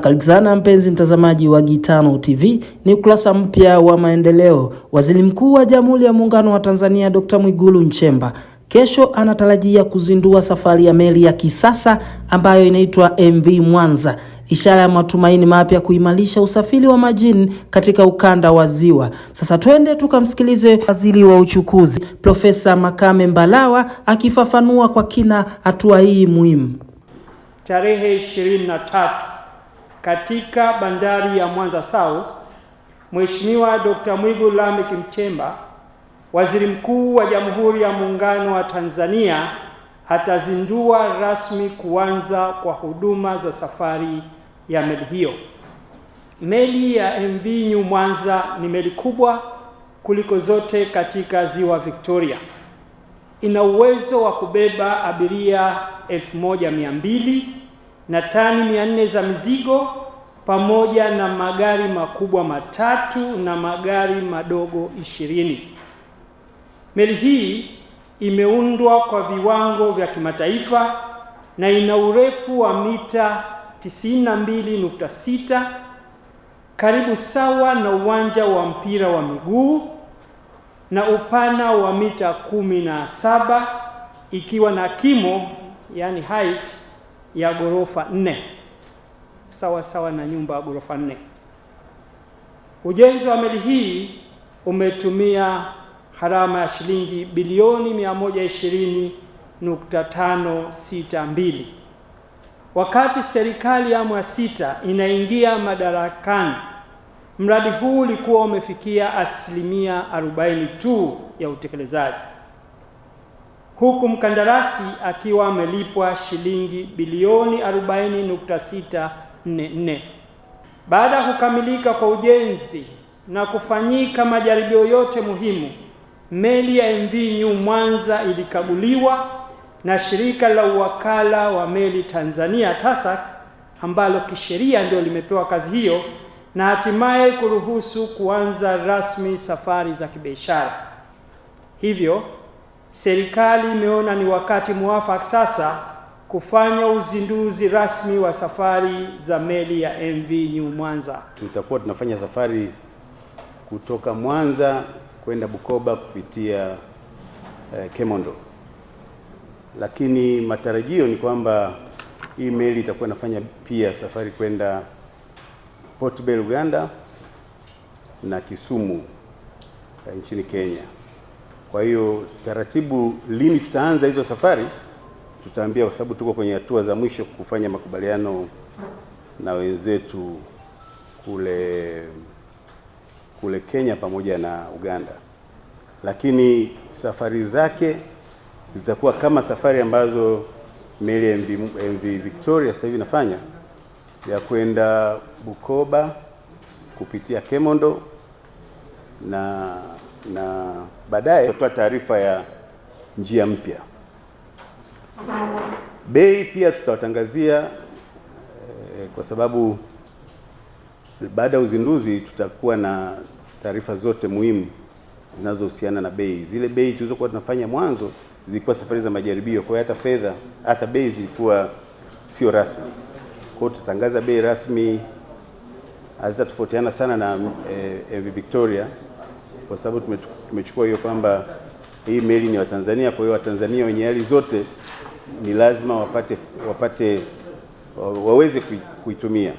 Karibu sana mpenzi mtazamaji wa Gitano TV. Ni ukurasa mpya wa maendeleo. Waziri Mkuu wa Jamhuri ya Muungano wa Tanzania Dr. Mwigulu Nchemba kesho anatarajia kuzindua safari ya meli ya kisasa ambayo inaitwa MV Mwanza, ishara ya matumaini mapya kuimarisha usafiri wa majini katika ukanda wa Ziwa. Sasa twende tukamsikilize Waziri wa Uchukuzi Profesa Makame Mbarawa akifafanua kwa kina hatua hii muhimu. Tarehe 23 katika bandari ya Mwanza South, Mheshimiwa Dr. Mwigulu Lameck Nchemba, Waziri Mkuu wa Jamhuri ya Muungano wa Tanzania, atazindua rasmi kuanza kwa huduma za safari ya meli hiyo. Meli ya MV New Mwanza ni meli kubwa kuliko zote katika Ziwa Victoria. Ina uwezo wa kubeba abiria 1200 na tani 400 za mizigo pamoja na magari makubwa matatu na magari madogo 20. Meli hii imeundwa kwa viwango vya kimataifa na ina urefu wa mita 92.6, karibu sawa na uwanja wa mpira wa miguu, na upana wa mita 17, ikiwa na kimo yani height ya ghorofa 4, sawa sawa na nyumba ya ghorofa 4. Ujenzi wa meli hii umetumia gharama ya shilingi bilioni 120.562. Wakati serikali ya awamu ya 6 inaingia madarakani, mradi huu ulikuwa umefikia asilimia 40 tu ya utekelezaji, huku mkandarasi akiwa amelipwa shilingi bilioni 40.644. Baada ya kukamilika kwa ujenzi na kufanyika majaribio yote muhimu, meli ya MV New Mwanza ilikaguliwa na shirika la uwakala wa meli Tanzania TASAC, ambalo kisheria ndio limepewa kazi hiyo, na hatimaye kuruhusu kuanza rasmi safari za kibiashara. Hivyo serikali imeona ni wakati muafaka sasa kufanya uzinduzi rasmi wa safari za meli ya MV New Mwanza. Tutakuwa tunafanya safari kutoka Mwanza kwenda Bukoba kupitia Kemondo, lakini matarajio ni kwamba hii meli itakuwa inafanya pia safari kwenda Port Bell Uganda na Kisumu nchini Kenya. Kwa hiyo taratibu lini tutaanza hizo safari tutaambia, kwa sababu tuko kwenye hatua za mwisho kufanya makubaliano na wenzetu kule Kenya pamoja na Uganda. Lakini safari zake zitakuwa kama safari ambazo meli ya MV Victoria sasa hivi inafanya, ya kwenda Bukoba kupitia Kemondo na baadaye tutatoa taarifa ya njia mpya. Bei pia tutawatangazia kwa sababu baada ya uzinduzi tutakuwa na taarifa zote muhimu zinazohusiana na bei. Zile bei tulizokuwa tunafanya mwanzo zilikuwa safari za majaribio, kwa hata fedha hata bei zilikuwa sio rasmi. Kwa hiyo tutatangaza bei rasmi, hazitofautiana sana na MV Victoria, kwa sababu tumechukua hiyo kwamba hii meli ni wa Tanzania. Kwa hiyo Watanzania wenye hali zote ni lazima waweze kuitumia.